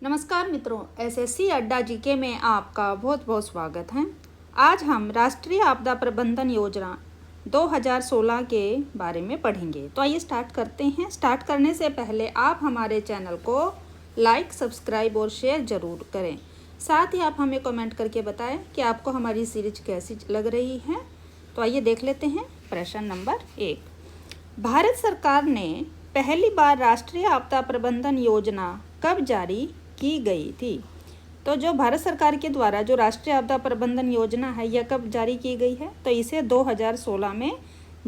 नमस्कार मित्रों, एसएससी अड्डा जीके में आपका बहुत बहुत स्वागत है। आज हम राष्ट्रीय आपदा प्रबंधन योजना 2016 के बारे में पढ़ेंगे। तो आइए स्टार्ट करते हैं। स्टार्ट करने से पहले आप हमारे चैनल को लाइक, सब्सक्राइब और शेयर ज़रूर करें। साथ ही आप हमें कमेंट करके बताएं कि आपको हमारी सीरीज कैसी लग रही है। तो आइए देख लेते हैं। प्रश्न नंबर 1, भारत सरकार ने पहली बार राष्ट्रीय आपदा प्रबंधन योजना कब जारी की गई थी? तो जो भारत सरकार के द्वारा जो राष्ट्रीय आपदा प्रबंधन योजना है यह कब जारी की गई है? तो इसे 2016 में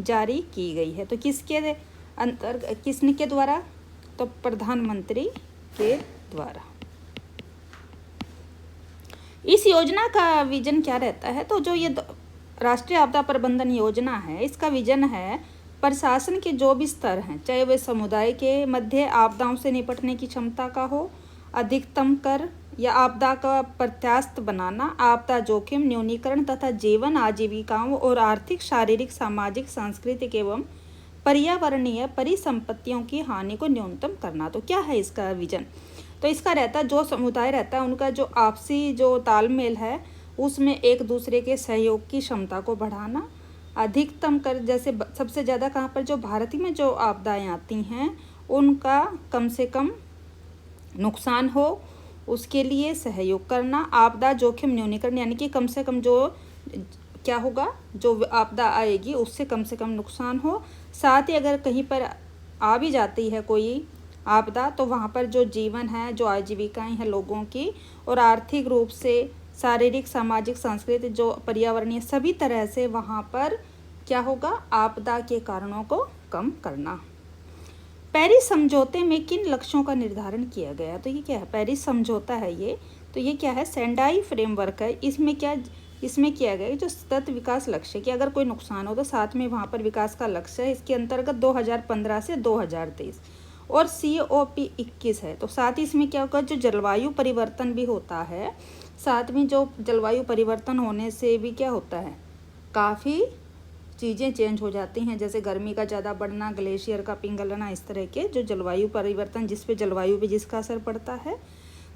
जारी की गई है। तो किसने के द्वारा? तो प्रधानमंत्री के द्वारा। इस योजना का विजन क्या रहता है? तो जो ये राष्ट्रीय आपदा प्रबंधन योजना है, इसका विजन है प्रशासन के जो भी स्तर हैं, चाहे वे समुदाय के मध्य आपदाओं से निपटने की क्षमता का हो, अधिकतम कर या आपदा का प्रत्यास्थ बनाना, आपदा जोखिम न्यूनीकरण तथा जीवन आजीविकाओं और आर्थिक, शारीरिक, सामाजिक, सांस्कृतिक एवं पर्यावरणीय परिसंपत्तियों की हानि को न्यूनतम करना। तो क्या है इसका विजन? तो इसका रहता है जो समुदाय रहता है उनका जो आपसी जो तालमेल है उसमें एक दूसरे के सहयोग की क्षमता को बढ़ाना, अधिकतम कर जैसे सबसे ज़्यादा कहाँ पर जो भारत में जो आपदाएं आती हैं उनका कम से कम नुकसान हो उसके लिए सहयोग करना, आपदा जोखिम न्यूनीकरण यानी कि कम से कम जो क्या होगा जो आपदा आएगी उससे कम से कम नुकसान हो। साथ ही अगर कहीं पर आ भी जाती है कोई आपदा तो वहाँ पर जो जीवन है, जो आजीविकाएं हैं लोगों की और आर्थिक रूप से, शारीरिक, सामाजिक, सांस्कृतिक, जो पर्यावरणीय सभी तरह से वहाँ पर क्या होगा आपदा के कारणों को कम करना। पेरिस समझौते में किन लक्ष्यों का निर्धारण किया गया? तो ये क्या है? पेरिस समझौता है ये। तो ये क्या है? सेंडाई फ्रेमवर्क है। इसमें किया गया जो सतत विकास लक्ष्य कि अगर कोई नुकसान हो तो साथ में वहाँ पर विकास का लक्ष्य है। इसके अंतर्गत 2015 से 2023 और COP21 है। तो साथ ही इसमें क्या होगा जो जलवायु परिवर्तन भी होता है। साथ में जो जलवायु परिवर्तन होने से भी क्या होता है काफ़ी चीज़ें चेंज हो जाती हैं, जैसे गर्मी का ज़्यादा बढ़ना, ग्लेशियर का पिघलना, इस तरह के जो जलवायु परिवर्तन जिस पे जलवायु पे जिसका असर पड़ता है।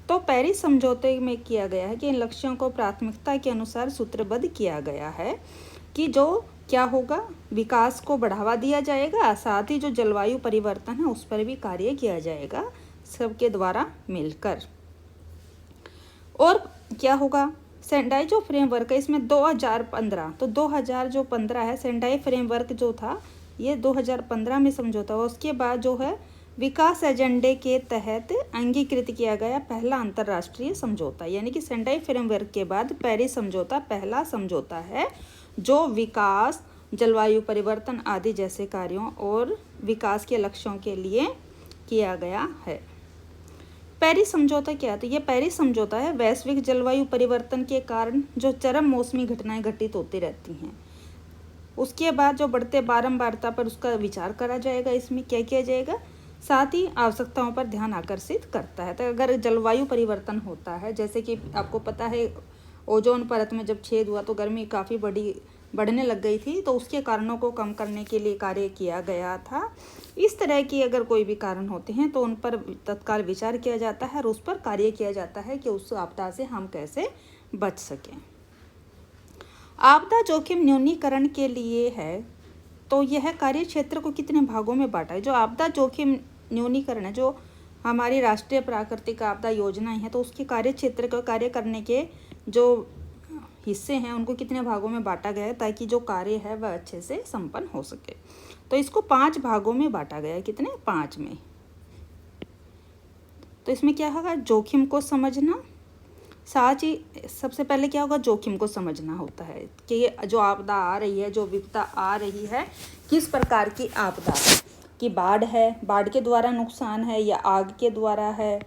तो पेरिस समझौते में किया गया है कि इन लक्ष्यों को प्राथमिकता के अनुसार सूत्रबद्ध किया गया है कि जो क्या होगा विकास को बढ़ावा दिया जाएगा, साथ ही जो जलवायु परिवर्तन है उस पर भी कार्य किया जाएगा सबके द्वारा मिलकर। और क्या होगा सेंडाई जो फ्रेमवर्क है इसमें 2015 तो 2015 है सेंडाई फ्रेमवर्क जो था ये 2015 में समझौता हुआ। उसके बाद जो है विकास एजेंडे के तहत अंगीकृत किया गया पहला अंतर्राष्ट्रीय समझौता, यानी कि सेंडाई फ्रेमवर्क के बाद पेरिस समझौता पहला समझौता है जो विकास, जलवायु परिवर्तन आदि जैसे कार्यों और विकास के लक्ष्यों के लिए किया गया है। पेरिस समझौता क्या है? तो ये पेरिस समझौता है वैश्विक जलवायु परिवर्तन के कारण जो चरम मौसमी घटनाएं घटित होती रहती हैं उसके बाद जो बढ़ते बारंबारता पर उसका विचार करा जाएगा। इसमें क्या किया जाएगा? साथ ही आवश्यकताओं पर ध्यान आकर्षित करता है। तो अगर जलवायु परिवर्तन होता है, जैसे कि आपको पता है ओजोन परत में जब छेद हुआ तो गर्मी काफ़ी बढ़ने लग गई थी, तो उसके कारणों को कम करने के लिए कार्य किया गया था। इस तरह की अगर कोई भी कारण होते हैं तो उन पर तत्काल विचार किया जाता है और उस पर कार्य किया जाता है कि उस आपदा से हम कैसे बच सकें। आपदा जोखिम न्यूनीकरण के लिए है तो यह कार्य क्षेत्र को कितने भागों में बांटा है? जो आपदा जोखिम न्यूनीकरण है, जो हमारी राष्ट्रीय प्राकृतिक आपदा योजनाएं हैं, तो उसके कार्य क्षेत्र का कार्य करने के जो हिस्से हैं उनको कितने भागों में बांटा गया है ताकि जो कार्य है वह अच्छे से संपन्न हो सके। तो इसको 5 भागों में बांटा गया है। कितने? 5 में। तो इसमें क्या होगा? जोखिम को समझना। साथ ही सबसे पहले क्या होगा? जोखिम को समझना होता है कि जो आपदा आ रही है, जो विपदा आ रही है, किस प्रकार की आपदा कि बाढ़ है, बाढ़ के द्वारा नुकसान है या आग के द्वारा है,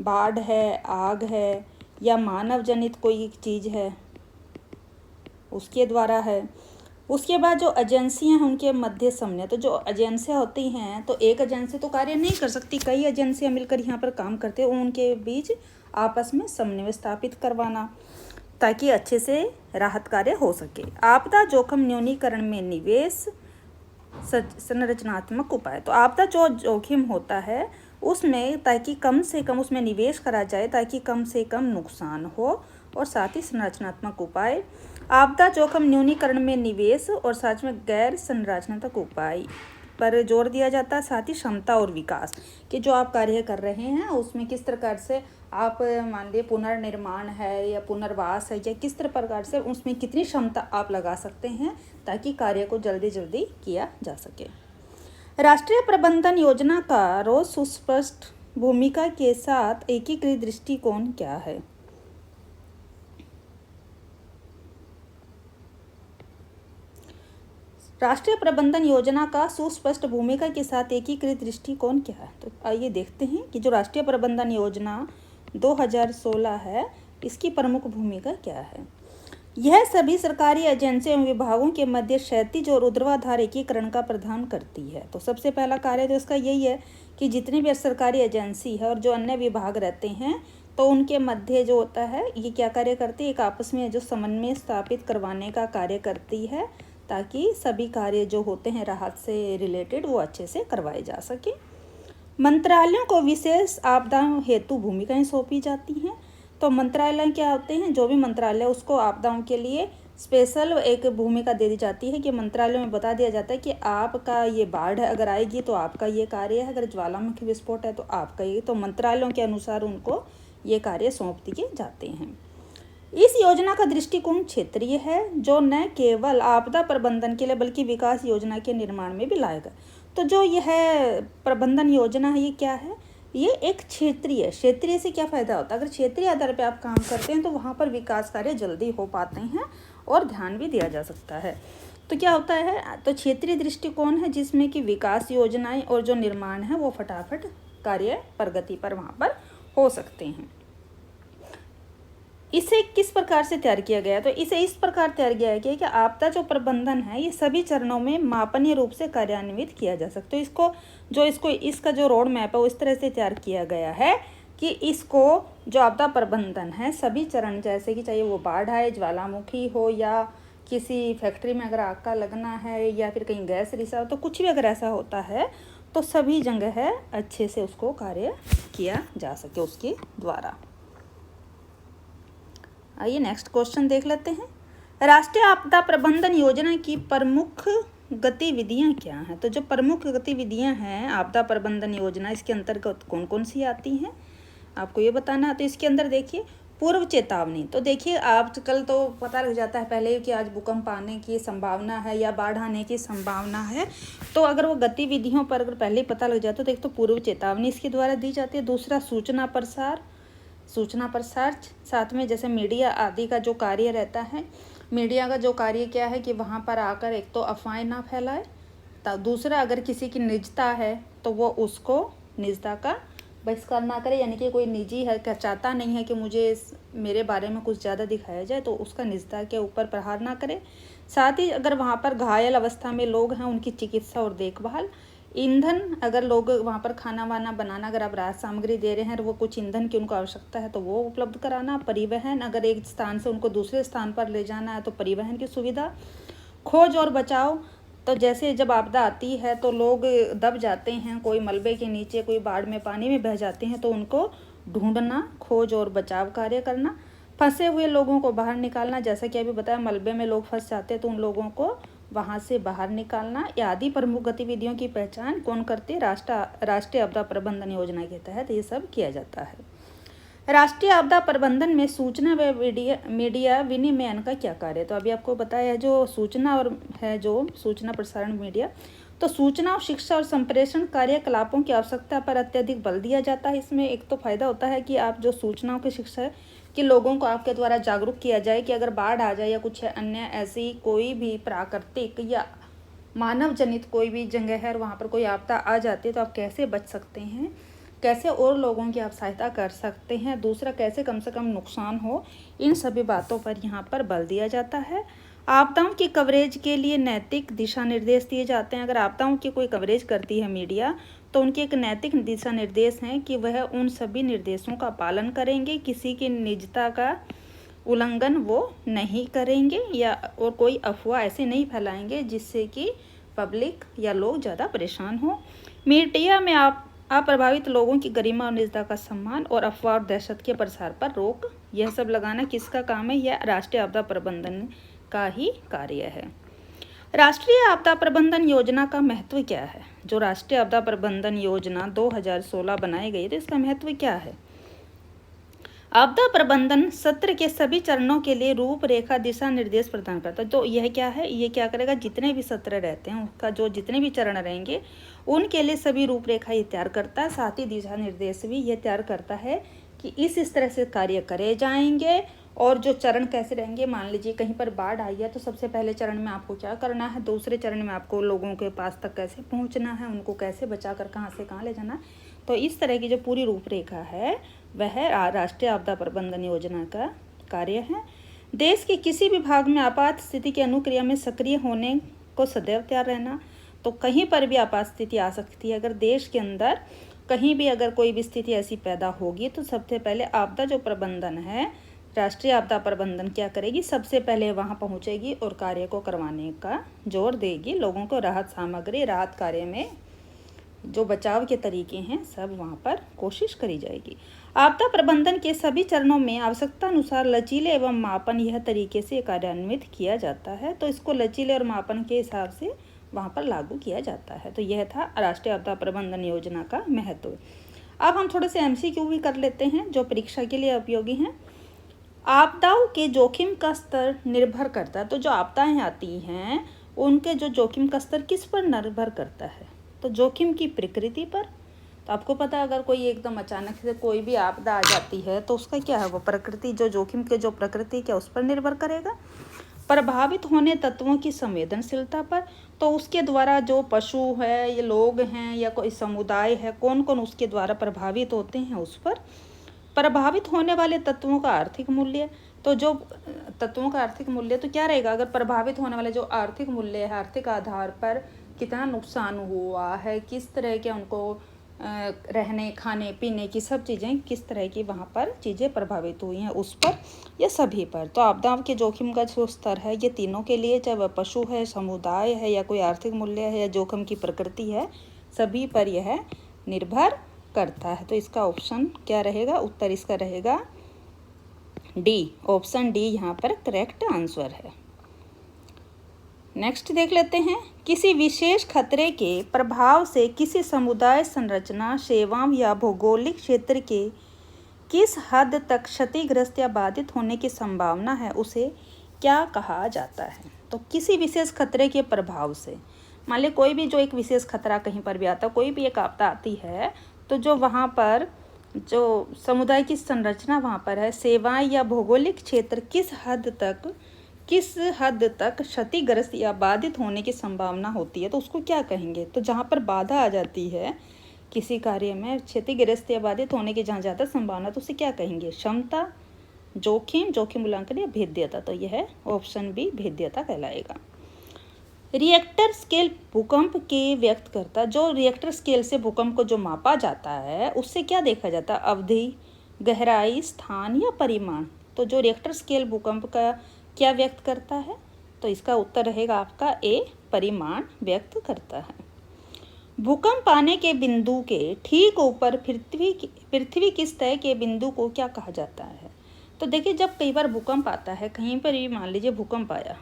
बाढ़ है, आग है या मानव जनित कोई चीज़ है उसके द्वारा है। उसके बाद जो एजेंसियां हैं उनके मध्य समन्वय। तो जो एजेंसियां होती हैं तो एक एजेंसी तो कार्य नहीं कर सकती, कई एजेंसियां मिलकर यहाँ पर काम करते हैं, उनके बीच आपस में समन्वय स्थापित करवाना ताकि अच्छे से राहत कार्य हो सके। आपदा जोखिम न्यूनीकरण में निवेश संरचनात्मक उपाय। तो आपदा जो जोखिम होता है उसमें, ताकि कम से कम उसमें निवेश करा जाए, ताकि कम से कम नुकसान हो, और साथ ही संरचनात्मक उपाय, आपदा जोखिम न्यूनीकरण में निवेश, और साथ में गैर संरचनात्मक उपाय पर जोर दिया जाता है। साथ ही क्षमता और विकास कि जो आप कार्य कर रहे हैं उसमें किस प्रकार से आप, मान लीजिए पुनर्निर्माण है या पुनर्वास है, या किस तरह प्रकार से उसमें कितनी क्षमता आप लगा सकते हैं ताकि कार्य को जल्दी जल्दी किया जा सके। राष्ट्रीय प्रबंधन योजना का रोज सुस्पष्ट भूमिका के साथ एकीकृत दृष्टिकोण क्या है? राष्ट्रीय प्रबंधन योजना का सुस्पष्ट भूमिका के साथ एकीकृत दृष्टिकोण क्या है? तो आइए देखते हैं कि जो राष्ट्रीय प्रबंधन योजना 2016 है, इसकी प्रमुख भूमिका क्या है। यह सभी सरकारी एजेंसियों एवं विभागों के मध्य क्षैतिज और ऊर्ध्वाधर एकीकरण का प्रावधान करती है। तो सबसे पहला कार्य तो इसका यही है कि जितनी भी सरकारी एजेंसी है और जो अन्य विभाग रहते हैं, तो उनके मध्य जो होता है, ये क्या कार्य करती है, एक आपस में जो समन्वय स्थापित करवाने का कार्य करती है, ताकि सभी कार्य जो होते हैं राहत से रिलेटेड वो अच्छे से करवाए जा सके। मंत्रालयों को विशेष आपदाओं हेतु भूमिकाएं सौंपी जाती हैं। तो मंत्रालय क्या होते हैं, जो भी मंत्रालय उसको आपदाओं के लिए स्पेशल एक भूमिका दे दी जाती है कि मंत्रालय में बता दिया जाता है कि आपका ये बाढ़ अगर आएगी तो आपका ये कार्य है, अगर ज्वालामुखी विस्फोट है तो आपका ये, तो मंत्रालयों के अनुसार उनको ये कार्य सौंप दिए जाते हैं। इस योजना का दृष्टिकोण क्षेत्रीय है, जो न केवल आपदा प्रबंधन के लिए बल्कि विकास योजना के निर्माण में भी लाएगा। तो जो यह प्रबंधन योजना है, ये क्या है, ये एक क्षेत्रीय से क्या फ़ायदा होता है, अगर क्षेत्रीय आधार पे आप काम करते हैं तो वहाँ पर विकास कार्य जल्दी हो पाते हैं और ध्यान भी दिया जा सकता है। तो क्या होता है, तो क्षेत्रीय दृष्टिकोण है जिसमें कि विकास योजनाएं और जो निर्माण है वो फटाफट कार्य प्रगति पर वहाँ पर हो सकते हैं। इसे किस प्रकार से तैयार किया गया, तो इसे इस प्रकार तैयार किया गया कि आपदा जो प्रबंधन है ये सभी चरणों में मापनीय रूप से कार्यान्वित किया जा सकता है। इसका जो रोड मैप है वो इस तरह से तैयार किया गया है कि इसको जो आपदा प्रबंधन है सभी चरण, जैसे कि चाहे वो बाढ़ आए, ज्वालामुखी हो, या किसी फैक्ट्री में अगर आग का लगना है, या फिर कहीं गैस रिसाव, तो कुछ भी अगर ऐसा होता है तो सभी जगह है अच्छे से उसको कार्य किया जा सके उसके द्वारा। आइए नेक्स्ट क्वेश्चन देख लेते हैं। राष्ट्रीय आपदा प्रबंधन योजना की प्रमुख गतिविधियां क्या हैं? तो जो प्रमुख गतिविधियां हैं आपदा प्रबंधन योजना, इसके अंतर्गत कौन कौन सी आती हैं आपको ये बताना है। तो इसके अंदर देखिए पूर्व चेतावनी, तो देखिए आजकल तो पता लग जाता है पहले ही कि आज भूकंप आने की संभावना है या बाढ़ आने की संभावना है, तो अगर वो गतिविधियों पर अगर पहले ही पता लग जाता है तो एक तो पूर्व चेतावनी इसके द्वारा दी जाती है। दूसरा सूचना प्रसार, साथ में जैसे मीडिया आदि का जो कार्य रहता है, मीडिया का जो कार्य क्या है कि वहाँ पर आकर एक तो अफवाहें ना फैलाए, तो दूसरा अगर किसी की निजता है तो वो उसको निजता का बहिष्कार ना करे, यानी कि कोई निजी है चाहता नहीं है कि मेरे बारे में कुछ ज़्यादा दिखाया जाए, तो उसका निजता के ऊपर प्रहार ना करे। साथ ही अगर वहाँ पर घायल अवस्था में लोग हैं उनकी चिकित्सा और देखभाल, ईंधन, अगर लोग वहाँ पर खाना वाना बनाना, अगर आप राहत सामग्री दे रहे हैं और वो कुछ ईंधन की उनको आवश्यकता है तो वो उपलब्ध कराना। परिवहन, अगर एक स्थान से उनको दूसरे स्थान पर ले जाना है तो परिवहन की सुविधा। खोज और बचाव, तो जैसे जब आपदा आती है तो लोग दब जाते हैं, कोई मलबे के नीचे, कोई बाढ़ में पानी में बह जाते हैं, तो उनको ढूंढना, खोज और बचाव कार्य करना। फंसे हुए लोगों को बाहर निकालना, जैसा कि अभी बताया मलबे में लोग फंस जाते हैं तो उन लोगों को वहाँ से बाहर निकालना। आदि प्रमुख गतिविधियों की पहचान कौन करते? राष्ट्रीय आपदा प्रबंधन योजना के तहत ये सब किया जाता है। राष्ट्रीय आपदा प्रबंधन में सूचना व मीडिया विनिमयन का क्या कार्य है? तो अभी आपको बताया है जो सूचना और है, जो सूचना प्रसारण मीडिया, तो सूचना और शिक्षा और संप्रेषण कार्यकलापों की आवश्यकता पर अत्यधिक बल दिया जाता है। इसमें एक तो फायदा होता है कि आप जो सूचनाओं की शिक्षा है कि लोगों को आपके द्वारा जागरूक किया जाए कि अगर बाढ़ आ जाए या कुछ अन्य ऐसी कोई भी प्राकृतिक या मानव जनित कोई भी जगह है और वहाँ पर कोई आपदा आ जाती है तो आप कैसे बच सकते हैं, कैसे और लोगों की आप सहायता कर सकते हैं, दूसरा कैसे कम से कम नुकसान हो, इन सभी बातों पर यहाँ पर बल दिया जाता है। आपदाओं की कवरेज के लिए नैतिक दिशा निर्देश दिए जाते हैं। अगर आपदाओं की कोई कवरेज करती है मीडिया तो उनके एक नैतिक दिशा निर्देश हैं कि वह उन सभी निर्देशों का पालन करेंगे, किसी की निजता का उल्लंघन वो नहीं करेंगे या और कोई अफवाह ऐसे नहीं फैलाएंगे जिससे कि पब्लिक या लोग ज़्यादा परेशान हो। मीडिया में आप अप्रभावित लोगों की गरिमा और निजता का सम्मान और अफवाह और दहशत के प्रसार पर रोक, यह सब लगाना किसका काम है? यह राष्ट्रीय आपदा प्रबंधन का ही कार्य है। राष्ट्रीय आपदा प्रबंधन योजना का महत्व क्या है? जो राष्ट्रीय आपदा प्रबंधन योजना 2016 बनाई गई तो इसका महत्व क्या है? आपदा प्रबंधन सत्र के सभी चरणों के लिए रूपरेखा दिशा निर्देश प्रदान करता है। तो यह क्या है? ये क्या करेगा? जितने भी सत्र रहते हैं उसका जो जितने भी चरण रहेंगे उनके लिए सभी रूपरेखा ये तैयार करता है, साथ ही दिशा निर्देश भी ये तैयार करता है कि इस तरह से कार्य करे जाएंगे और जो चरण कैसे रहेंगे। मान लीजिए कहीं पर बाढ़ आई है तो सबसे पहले चरण में आपको क्या करना है, दूसरे चरण में आपको लोगों के पास तक कैसे पहुंचना है, उनको कैसे बचा कर कहाँ से कहाँ ले जाना है। तो इस तरह की जो पूरी रूपरेखा है वह राष्ट्रीय आपदा प्रबंधन योजना का कार्य है। देश के किसी भी भाग में आपात स्थिति की अनुक्रिया में सक्रिय होने को सदैव तैयार रहना। तो कहीं पर भी आपात स्थिति आ सकती है, अगर देश के अंदर कहीं भी अगर कोई भी स्थिति ऐसी पैदा होगी तो सबसे पहले आपदा जो प्रबंधन है, राष्ट्रीय आपदा प्रबंधन क्या करेगी? सबसे पहले वहां पहुंचेगी और कार्य को करवाने का जोर देगी। लोगों को राहत सामग्री, राहत कार्य में जो बचाव के तरीके हैं सब वहां पर कोशिश करी जाएगी। आपदा प्रबंधन के सभी चरणों में आवश्यकता अनुसार लचीले एवं मापन यह तरीके से कार्यान्वित किया जाता है। तो इसको लचीले और मापन के हिसाब से वहां पर लागू किया जाता है। तो यह था राष्ट्रीय आपदा प्रबंधन योजना का महत्व। अब हम थोड़े से एमसीक्यू भी कर लेते हैं जो परीक्षा के लिए उपयोगी हैं। आपदाओं के जोखिम का स्तर निर्भर करता है। तो जो आपदाएं आती हैं उनके जो जोखिम का स्तर किस पर निर्भर करता है? तो जोखिम की प्रकृति पर। तो आपको पता है अगर कोई एकदम अचानक से कोई भी आपदा आ जाती है तो उसका क्या है, वो प्रकृति जो जोखिम के जो प्रकृति क्या उस पर निर्भर करेगा। प्रभावित होने तत्वों की संवेदनशीलता पर। तो उसके द्वारा जो पशु है या लोग हैं या कोई समुदाय है, कौन कौन उसके द्वारा प्रभावित होते हैं उस पर। प्रभावित होने वाले तत्वों का आर्थिक मूल्य। तो जो तत्वों का आर्थिक मूल्य तो क्या रहेगा? अगर प्रभावित होने वाले जो आर्थिक मूल्य है, आर्थिक आधार पर कितना नुकसान हुआ है, किस तरह के उनको रहने खाने पीने की सब चीज़ें किस तरह की वहाँ पर चीज़ें प्रभावित हुई हैं उस पर या सभी पर। तो आपदाओं के जोखिम का जो स्तर है ये तीनों के लिए, चाहे वह पशु है, समुदाय है या कोई आर्थिक मूल्य है या जोखिम की प्रकृति है, सभी पर यह निर्भर करता है। तो इसका ऑप्शन क्या रहेगा? उत्तर इसका रहेगा डी, ऑप्शन डी यहाँ पर करेक्ट आंसर है। नेक्स्ट देख लेते हैं। किसी विशेष खतरे के प्रभाव से किसी समुदाय, संरचना, सेवाओं या भौगोलिक क्षेत्र के किस हद तक क्षतिग्रस्त या बाधित होने की संभावना है उसे क्या कहा जाता है? तो किसी विशेष खतरे के प्रभाव से, मान ली कोई भी जो एक विशेष खतरा कहीं पर भी आता, कोई भी एक आपदा आती है तो जो वहाँ पर जो समुदाय की संरचना वहाँ पर है, सेवाएं या भौगोलिक क्षेत्र किस हद तक क्षतिग्रस्त या बाधित होने की संभावना होती है तो उसको क्या कहेंगे? तो जहाँ पर बाधा आ जाती है किसी कार्य में, क्षतिग्रस्त या बाधित होने की जहाँ ज़्यादा संभावना, तो उसे क्या कहेंगे? क्षमता, जोखिम मूल्यांकन या भेद्यता। तो यह ऑप्शन बी भेद्यता कहलाएगा। रिएक्टर स्केल भूकंप के व्यक्त करता। जो रिएक्टर स्केल से भूकंप को जो मापा जाता है उससे क्या देखा जाता है? अवधि, गहराई, स्थान या परिमाण। तो जो रिएक्टर स्केल भूकंप का क्या व्यक्त करता है? तो इसका उत्तर रहेगा आपका ए, परिमाण व्यक्त करता है। भूकंप आने के बिंदु के ठीक ऊपर पृथ्वी की सतह के बिंदु को क्या कहा जाता है? तो देखिए जब कई बार भूकंप आता है, कहीं पर भी मान लीजिए भूकंप आया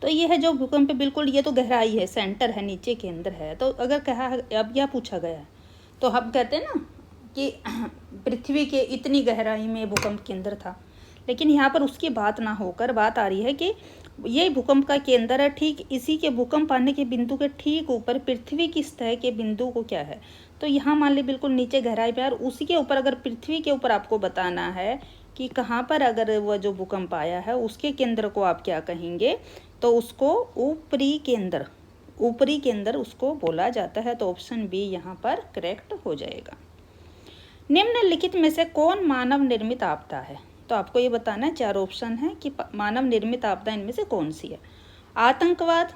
तो ये है जो भूकंप बिल्कुल, ये तो गहराई है, सेंटर है, नीचे के अंदर है। तो अगर कहा अब यह पूछा गया तो हम कहते हैं ना कि पृथ्वी के इतनी गहराई में भूकंप केंद्र था, लेकिन यहाँ पर उसकी बात ना होकर बात आ रही है कि ये भूकंप का केंद्र है, ठीक इसी के भूकंप आने के बिंदु के ठीक ऊपर पृथ्वी की सतह के बिंदु को क्या है? तो यहाँ मान ली बिल्कुल नीचे गहराई पे, और उसी के ऊपर अगर पृथ्वी के ऊपर आपको बताना है कि कहाँ पर अगर वह जो भूकंप आया है उसके केंद्र को आप क्या कहेंगे? तो उसको ऊपरी केंद्र उसको बोला जाता है। तो ऑप्शन बी यहाँ पर करेक्ट हो जाएगा। निम्नलिखित में से कौन मानव निर्मित आपदा है? तो आपको ये बताना है, 4 ऑप्शन है कि मानव निर्मित आपदा इनमें से कौन सी है। आतंकवाद,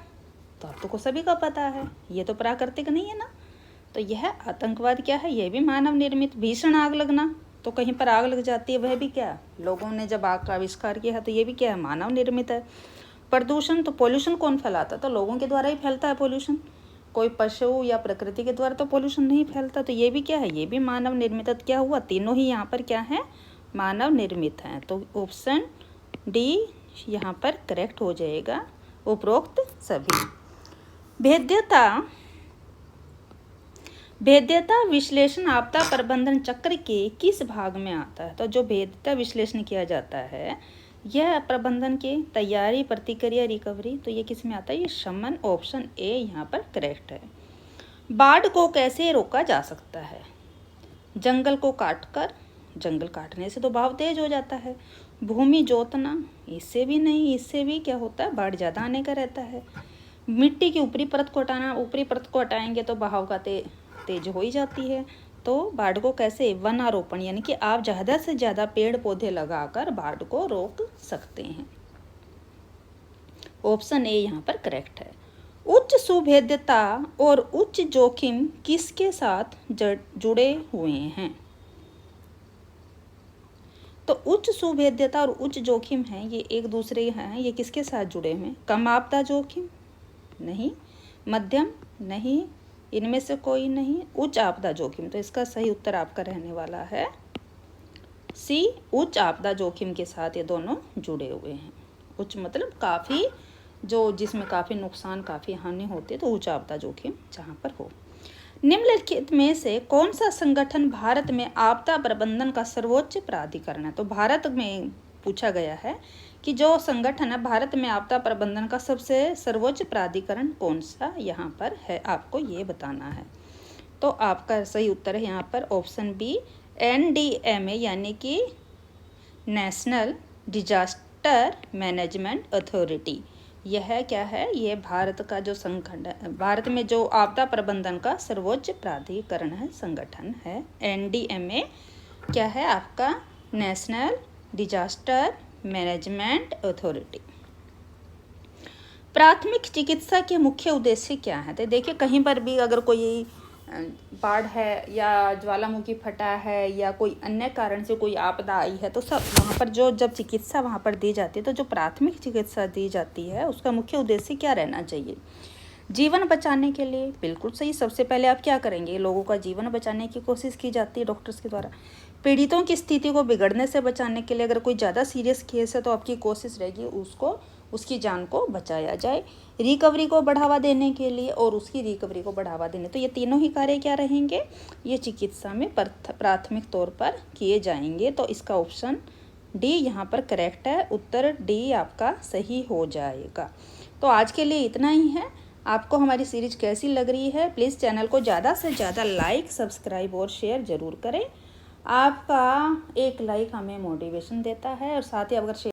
तो आप तो सभी का पता है, ये तो प्राकृतिक नहीं है ना। तो यह आतंकवाद क्या है? यह भी मानव निर्मित। भीषण आग लगना, तो कहीं पर आग लग जाती है, वह भी क्या, लोगों ने जब आग का आविष्कार किया है, तो ये भी क्या है, मानव निर्मित है। प्रदूषण, तो पोल्यूशन कौन फैलाता है? तो लोगों के द्वारा ही फैलता है पोल्यूशन। कोई पशु या प्रकृति के द्वारा तो पोल्यूशन नहीं फैलता, तो ये भी क्या है, ये भी मानव निर्मित। तो क्या हुआ, तीनों ही यहाँ पर क्या है, मानव निर्मित हैं। तो ऑप्शन डी यहाँ पर करेक्ट हो जाएगा, उपरोक्त सभी। भेद्यता विश्लेषण आपदा प्रबंधन चक्र के किस भाग में आता है। तो जो भेद्यता विश्लेषण किया जाता है यह प्रबंधन के तैयारी, प्रतिक्रिया, रिकवरी, तो ये किस में आता है, ये शमन, ऑप्शन ए यहाँ पर करेक्ट है। बाढ़ को कैसे रोका जा सकता है। जंगल को काटकर, जंगल काटने से तो बहाव तेज हो जाता है। भूमि जोतना, इससे भी नहीं, इससे भी क्या होता है, बाढ़ ज़्यादा आने का रहता है। मिट्टी की ऊपरी परत को हटाना, ऊपरी परत को हटाएंगे तो बहाव का तेज हो ही जाती है। तो बाढ़ को कैसे, वनारोपण, यानी कि आप ज़्यादा से ज़्यादा पेड़ पौधे लगाकर बाढ़ को रोक सकते हैं। ऑप्शन ए यहाँ पर करेक्ट है। उच्च सुभेद्यता और उच्च जोखिम किसके साथ जुड़े हुए हैं। तो उच्च सुभेद्यता और उच्च जोखिम है, ये एक दूसरे हैं, ये किसके साथ जुड़े हुए हैं। कम आपदा जोखिम नहीं, मध्यम नहीं, इनमें से कोई नहीं, उच्च आपदा जोखिम। तो इसका सही उत्तर आपका रहने वाला है सी, उच्च आपदा जोखिम के साथ ये दोनों जुड़े हुए हैं। उच्च मतलब काफ़ी, जो जिसमें काफ़ी नुकसान, काफ़ी हानि होती है, तो उच्च आपदा जोखिम जहाँ पर हो। निम्नलिखित में से कौन सा संगठन भारत में आपदा प्रबंधन का सर्वोच्च प्राधिकरण है। तो भारत में पूछा गया है कि जो संगठन है भारत में आपदा प्रबंधन का सबसे सर्वोच्च प्राधिकरण कौन सा यहाँ पर है, आपको ये बताना है। तो आपका सही उत्तर है यहाँ पर ऑप्शन बी, NDMA, यानी कि नेशनल डिजास्टर मैनेजमेंट अथॉरिटी। यह क्या है, ये भारत का जो संगठन, भारत में जो आपदा प्रबंधन का सर्वोच्च प्राधिकरण है, संगठन है। NDMA क्या है आपका, नेशनल डिजास्टर मैनेजमेंट अथॉरिटी। प्राथमिक चिकित्सा के मुख्य उद्देश्य क्या है। तो देखिए कहीं पर भी अगर कोई बाढ़ है या ज्वालामुखी फटा है या कोई अन्य कारण से कोई आपदा आई है, तो सब वहाँ पर जो जब चिकित्सा वहाँ पर दी जाती है, तो जो प्राथमिक चिकित्सा दी जाती है उसका मुख्य उद्देश्य क्या रहना चाहिए, जीवन बचाने के लिए। बिल्कुल सही, सबसे पहले आप क्या करेंगे, लोगों का जीवन बचाने की कोशिश की जाती है डॉक्टर्स के द्वारा। पीड़ितों की स्थिति को बिगड़ने से बचाने के लिए, अगर कोई ज़्यादा सीरियस केस है तो आपकी कोशिश रहेगी उसकी जान को बचाया जाए। रिकवरी को बढ़ावा देने के लिए और उसकी रिकवरी को बढ़ावा देने, तो ये तीनों ही कार्य क्या रहेंगे, ये चिकित्सा में प्राथमिक तौर पर किए जाएंगे। तो इसका ऑप्शन डी यहाँ पर करेक्ट है, उत्तर डी आपका सही हो जाएगा। तो आज के लिए इतना ही है। आपको हमारी सीरीज कैसी लग रही है, प्लीज़ चैनल को ज़्यादा से ज़्यादा लाइक, सब्सक्राइब और शेयर ज़रूर करें। आपका एक लाइक हमें मोटिवेशन देता है, और साथ ही अगर